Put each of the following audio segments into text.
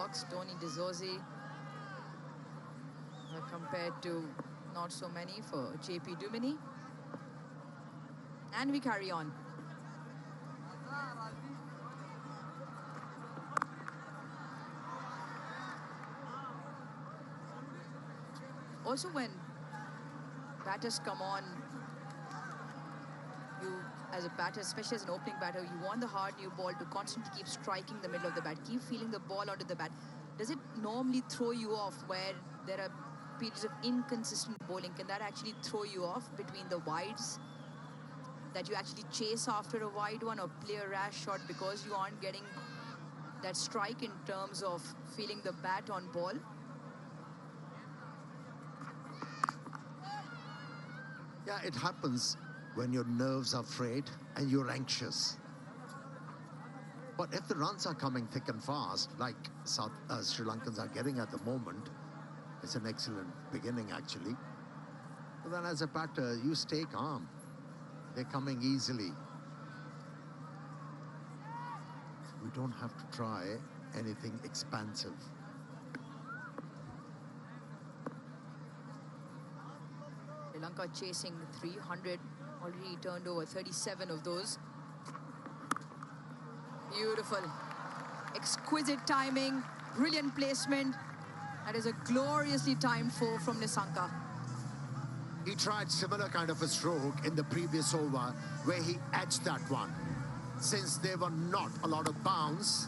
box, Tony D'Souza, compared to not so many for JP Duminy. And we carry on. Also, when batters come on, you, as a batter, especially as an opening batter, you want the hard new ball to constantly keep striking the middle of the bat, keep feeling the ball onto the bat. Does it normally throw you off where there are periods of inconsistent bowling? Can that actually throw you off between the wides, that you actually chase after a wide one or play a rash shot because you aren't getting that strike in terms of feeling the bat on ball? Yeah, it happens when your nerves are frayed and you're anxious. But if the runs are coming thick and fast, like Sri Lankans are getting at the moment, it's an excellent beginning, actually. But then as a batter, you stay calm. They're coming easily. We don't have to try anything expansive. Sri Lanka chasing 300, already turned over 37 of those. Beautiful, exquisite timing, brilliant placement. That is a gloriously timed four from Nissanka. He tried similar kind of a stroke in the previous over where he edged that one. Since there were not a lot of bounce,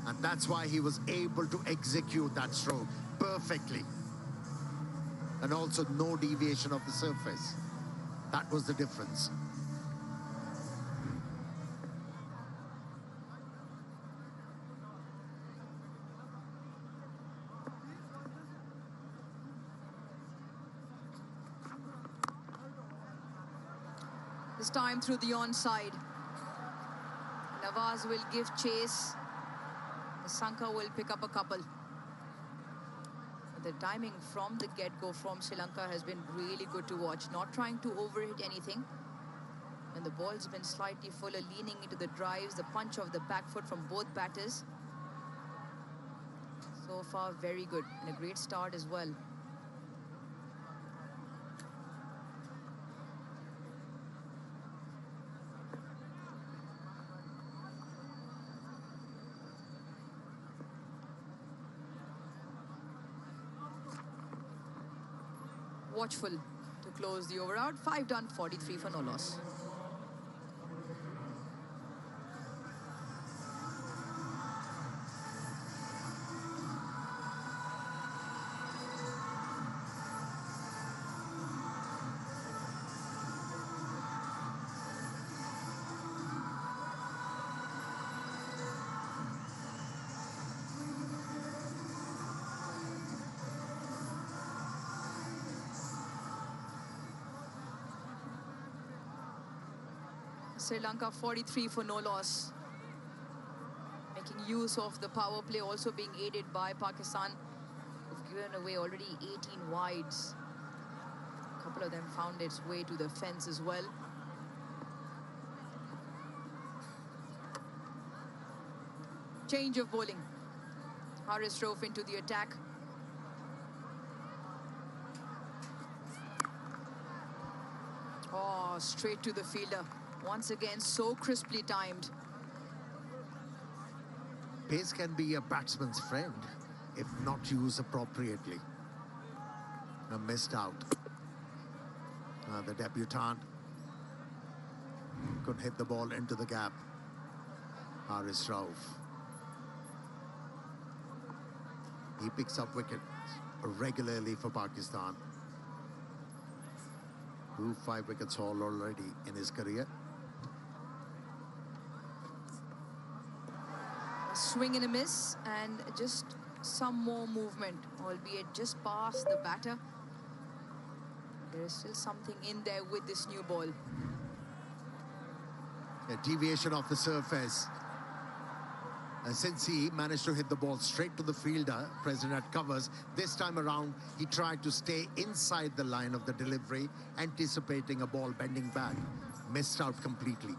and that's why he was able to execute that stroke perfectly. And also no deviation of the surface. That was the difference. This time through the onside. Nawaz will give chase. Nissanka will pick up a couple. The timing from the get-go from Sri Lanka has been really good to watch. Not trying to overhit anything. When the ball's been slightly fuller, leaning into the drives, the punch of the back foot from both batters. So far, very good. And a great start as well. Watchful to close the over out. 5 done, 43 for no loss. Sri Lanka 43 for no loss. Making use of the power play, also being aided by Pakistan, who've given away already 18 wides. A couple of them found its way to the fence as well. Change of bowling. Haris Rauf into the attack. Oh, straight to the fielder. Once again, so crisply timed. Pace can be a batsman's friend if not used appropriately. Now missed out. The debutant could hit the ball into the gap. Haris Rauf. He picks up wickets regularly for Pakistan. 5 wickets haul already in his career. A swing and a miss, and just some more movement, albeit just past the batter. There is still something in there with this new ball. A deviation of the surface. And since he managed to hit the ball straight to the fielder, present at covers, this time around, he tried to stay inside the line of the delivery, anticipating a ball bending back. Missed out completely.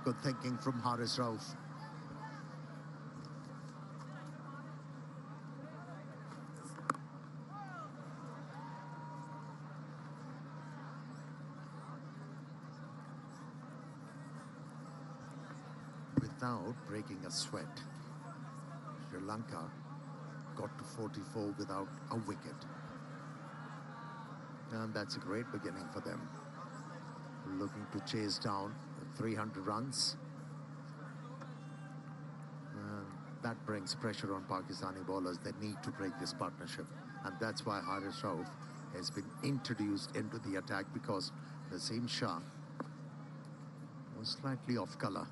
Good thinking from Haris Rauf. without breaking a sweat. Sri Lanka got to 44 without a wicket. And that's a great beginning for them. Looking to chase down 300 runs. And that brings pressure on Pakistani bowlers. They need to break this partnership. And that's why Haris Rauf has been introduced into the attack, because Naseem Shah was slightly off colour.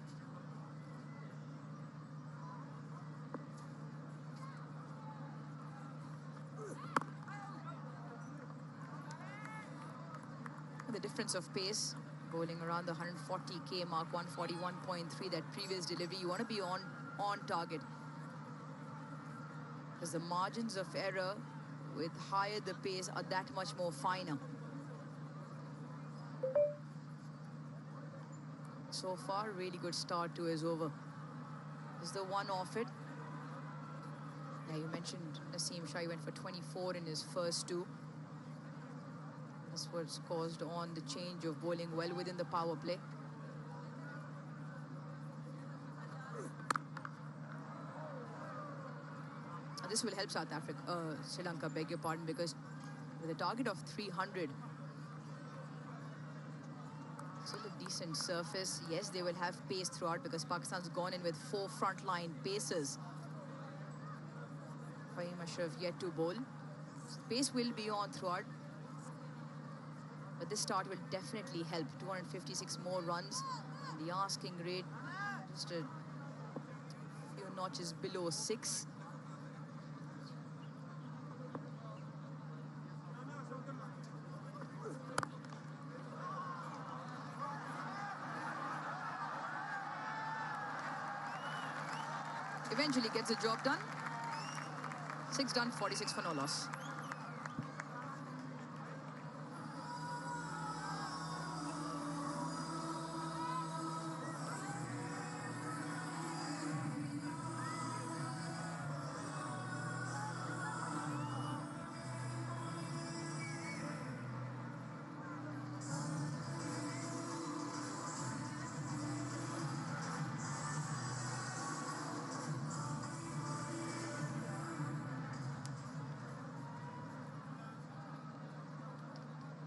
The difference of pace, bowling around the 140k mark, 141.3, that previous delivery, you want to be on target. Because the margins of error with higher the pace are that much more finer. So far, really good start to his over. Is the one off it? Yeah, you mentioned Naseem Shah, he went for 24 in his first two. That's what's caused on the change of bowling well within the power play. This will help Sri Lanka, beg your pardon, because with a target of 300, still a decent surface. Yes, they will have pace throughout because Pakistan's gone in with 4 frontline paces. Fahim Ashraf yet to bowl. Pace will be on throughout. But this start will definitely help. 256 more runs. And the asking rate just a few notches below 6. Eventually gets the job done. 6 done, 46 for no loss.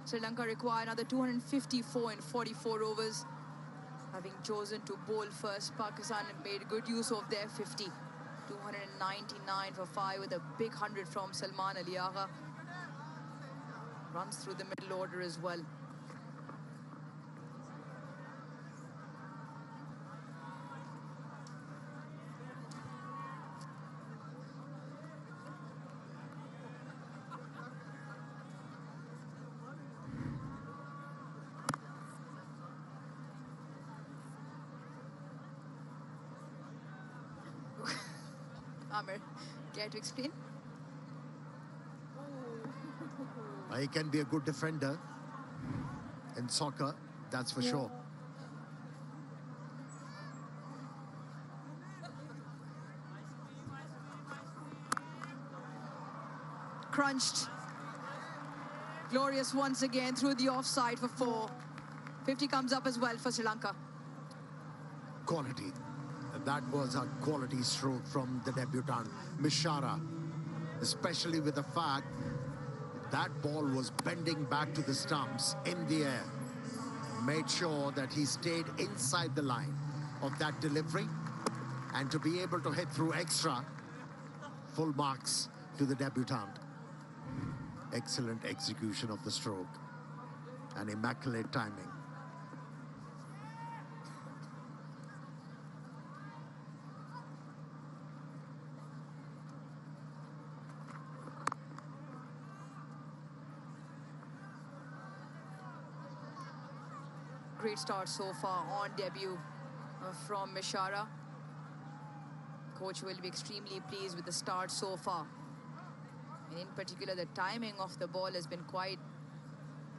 Sri Lanka require another 254 in 44 overs. Having chosen to bowl first, Pakistan made good use of their 50. 299 for 5 with a big 100 from Salman Ali Agha. Runs through the middle order as well. Amir, care to explain? He can be a good defender in soccer, that's for sure. Crunched. Glorious once again through the offside for 4. 50 comes up as well for Sri Lanka. Quality. That was a quality stroke from the debutant, Mishara. Especially with the fact that ball was bending back to the stumps in the air. Made sure that he stayed inside the line of that delivery. And to be able to hit through extra, full marks to the debutant. Excellent execution of the stroke and immaculate timing. Great start so far on debut from Mishara. Coach will be extremely pleased with the start so far. And in particular, the timing of the ball has been quite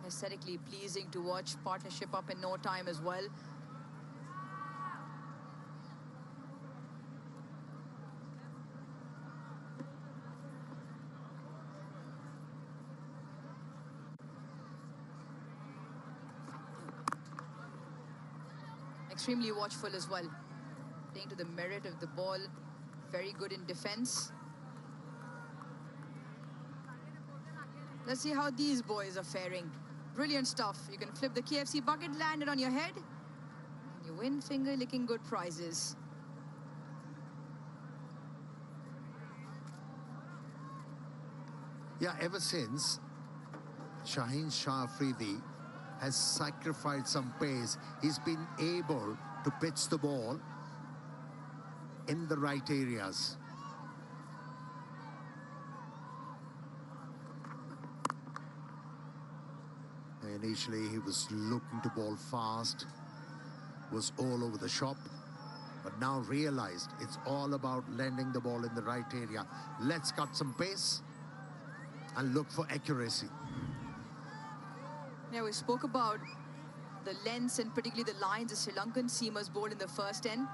aesthetically pleasing to watch. Partnership up in no time as well. Extremely watchful as well. Playing to to the merit of the ball. Very good in defense. Let's see how these boys are faring. Brilliant stuff. You can flip the KFC bucket, land it on your head, and you win finger-licking good prizes. Yeah, ever since Shaheen Shah Afridi has sacrificed some pace, he's been able to pitch the ball in the right areas. Initially, he was looking to bowl fast, was all over the shop, but now realized it's all about landing the ball in the right area. Let's cut some pace and look for accuracy. Yeah, we spoke about the lengths and particularly the lines the Sri Lankan seamers bowled in the first end.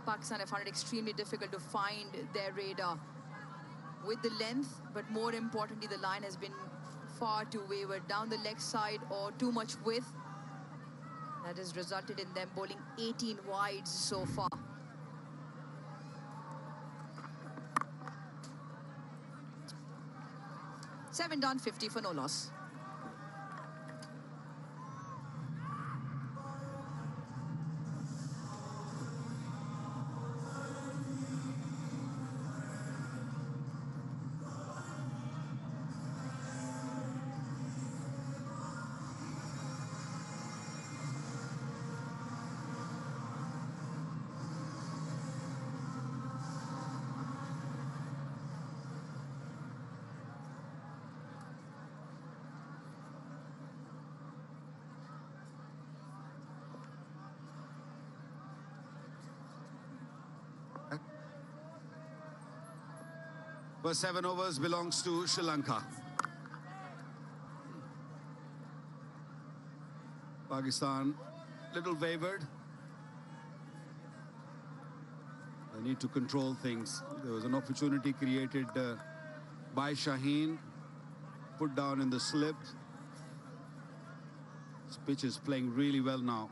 Pakistan have found it extremely difficult to find their radar with the length, but more importantly, the line has been far too wayward down the leg side or too much width. That has resulted in them bowling 18 wides so far. Seven done, 50 for no loss. First 7 overs belongs to Sri Lanka. Pakistan, little wavered. They need to control things. There was an opportunity created by Shaheen, put down in the slip. This pitch is playing really well now.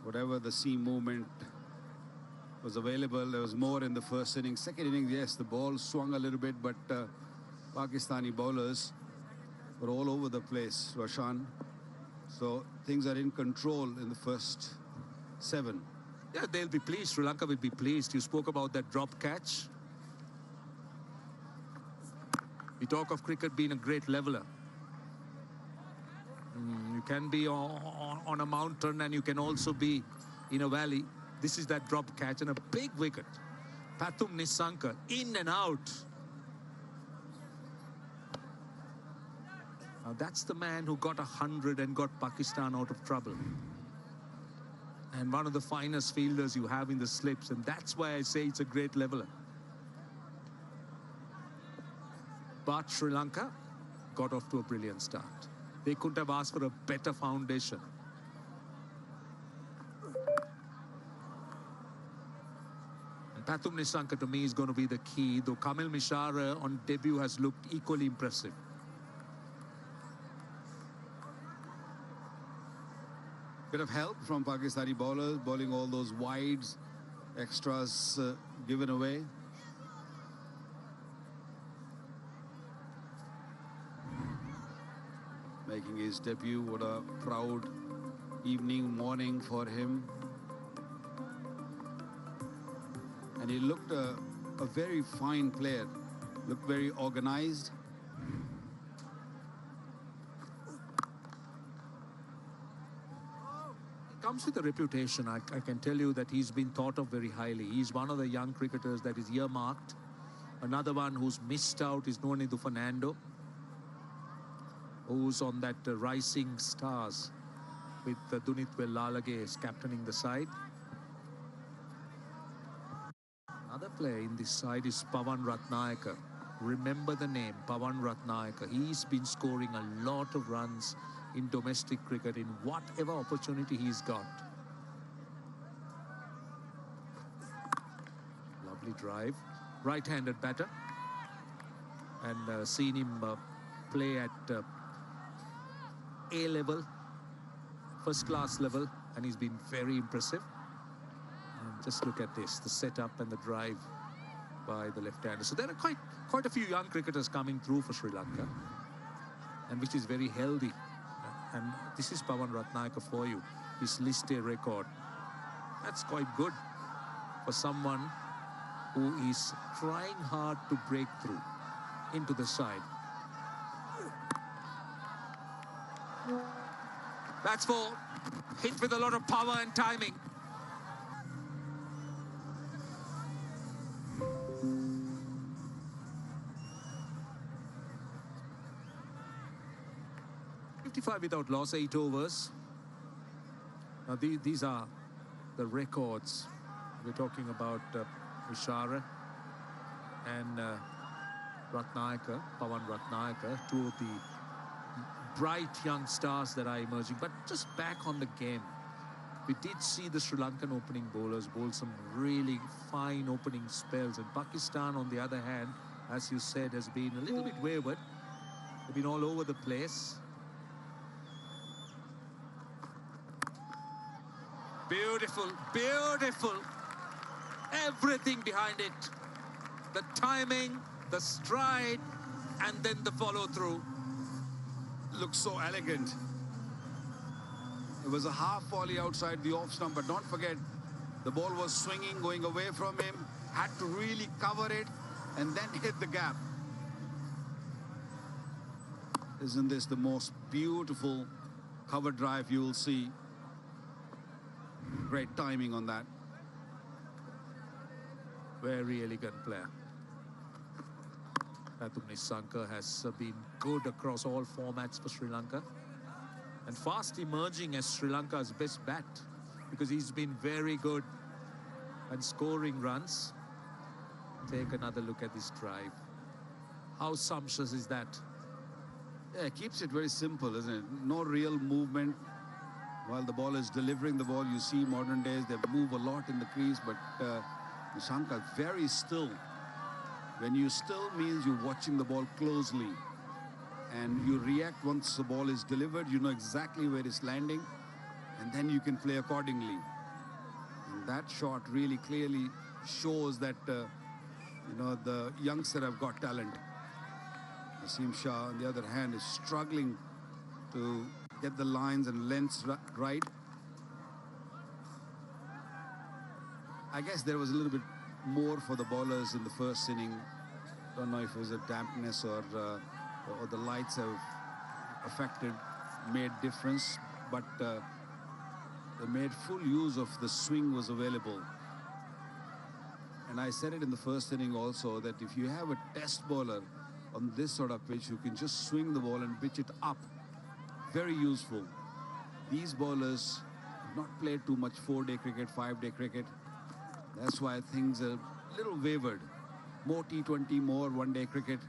Whatever the seam movement was available, there was more in the first inning. Second inning, yes, the ball swung a little bit, but Pakistani bowlers were all over the place, Roshan. So things are in control in the first 7. Yeah, they'll be pleased. Sri Lanka will be pleased. You spoke about that drop catch. We talk of cricket being a great leveler. You can be on a mountain and you can also be in a valley. This is that drop catch and a big wicket. Pathum Nissanka in and out. Now that's the man who got 100 and got Pakistan out of trouble. And one of the finest fielders you have in the slips, and that's why I say it's a great leveler. But Sri Lanka got off to a brilliant start. They couldn't have asked for a better foundation. And Pathum Nissanka to me is going to be the key, though Kamil Mishara on debut has looked equally impressive. Bit of help from Pakistani bowlers, bowling all those wides, extras given away. Making his debut, what a proud evening, morning for him. And he looked a very fine player, looked very organized. Comes with a reputation. I can tell you that he's been thought of very highly. He's one of the young cricketers that is earmarked. Another one who's missed out is Nonidu Fernando, who's on that rising stars with Dunitwel Lalage captaining the side. Another player in this side is Pawan Ratnayaka. Remember the name, Pawan Ratnayaka. He's been scoring a lot of runs in domestic cricket in whatever opportunity he's got. Lovely drive. Right-handed batter. And seen him play at A level, first class level, and he's been very impressive. And just look at this, the setup and the drive by the left-hander. So there are quite a few young cricketers coming through for Sri Lanka, and which is very healthy. And this is Pawan Ratnayaka for you. His List A record. That's quite good for someone who is trying hard to break through into the side. That's four. Hit with a lot of power and timing. Without loss, 8 overs. Now these are the records. We're talking about Vishara and Ratnayaka, Pawan Ratnayaka, two of the bright young stars that are emerging. But just back on the game, we did see the Sri Lankan opening bowlers bowl some really fine opening spells, and Pakistan, on the other hand, as you said, has been a little bit wayward. They've been all over the place. Beautiful, beautiful. Everything behind it. The timing, the stride, and then the follow-through. Looks so elegant. It was a half volley outside the off stump, but don't forget, the ball was swinging, going away from him, had to really cover it, and then hit the gap. Isn't this the most beautiful cover drive you will see? Great timing on that. Very elegant player. Pathum Nissanka has been good across all formats for Sri Lanka, and fast emerging as Sri Lanka's best bat, because he's been very good and scoring runs. Take another look at this drive. How sumptuous is that? Yeah, it keeps it very simple, isn't it? No real movement. While the ball is delivering the ball, you see modern days, they move a lot in the crease, but Nissanka very still. When you still means you're watching the ball closely, and you react once the ball is delivered, you know exactly where it's landing, and then you can play accordingly. And that shot really clearly shows that, you know, the youngster have got talent. Naseem Shah, on the other hand, is struggling to get the lines and lengths right. I guess there was a little bit more for the bowlers in the first inning. Don't know if it was a dampness or the lights have affected, made difference, but they made full use of the swing was available. And I said it in the first inning also, that if you have a test bowler on this sort of pitch who can just swing the ball and pitch it up, very useful. These bowlers have not played too much 4-day cricket, 5-day cricket. That's why things are a little wavered. More T20, more 1-day cricket.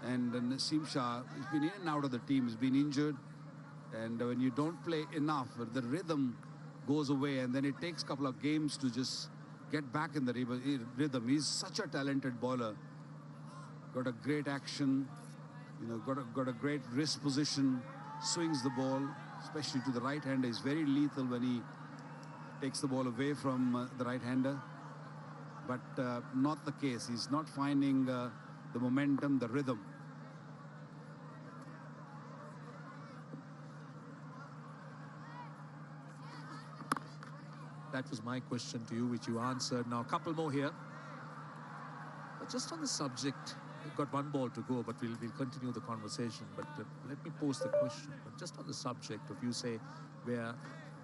And Naseem Shah has been in and out of the team, he's been injured. And when you don't play enough, the rhythm goes away, and then it takes a couple of games to just get back in the rhythm. He's such a talented bowler. Got a great action, you know, got a great wrist position, swings the ball, especially to the right-hander. He's very lethal when he takes the ball away from the right-hander. But not the case. He's not finding the momentum, the rhythm. That was my question to you, which you answered. Now, a couple more here. But just on the subject, we've got one ball to go, but we'll continue the conversation. But let me pose the question. But just on the subject of, you say, where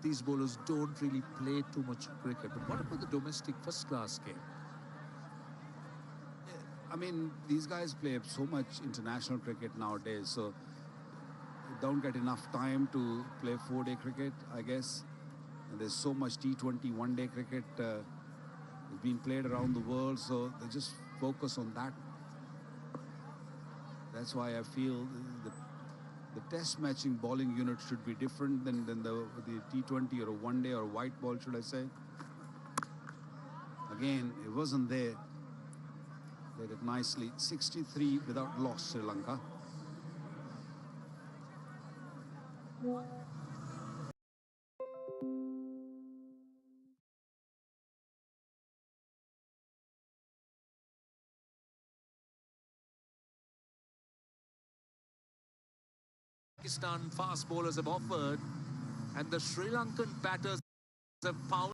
these bowlers don't really play too much cricket. But what about the domestic first-class game? I mean, these guys play so much international cricket nowadays, so they don't get enough time to play 4-day cricket, I guess. And there's so much T20 1-day cricket is being played around the world, so they just focus on that. That's why I feel the test matching bowling unit should be different than the T20 or a 1-day or a white ball, should I say. Again, it wasn't there. Played it nicely. 63 without loss, Sri Lanka. Pakistan fast bowlers have offered, and the Sri Lankan batters have pounded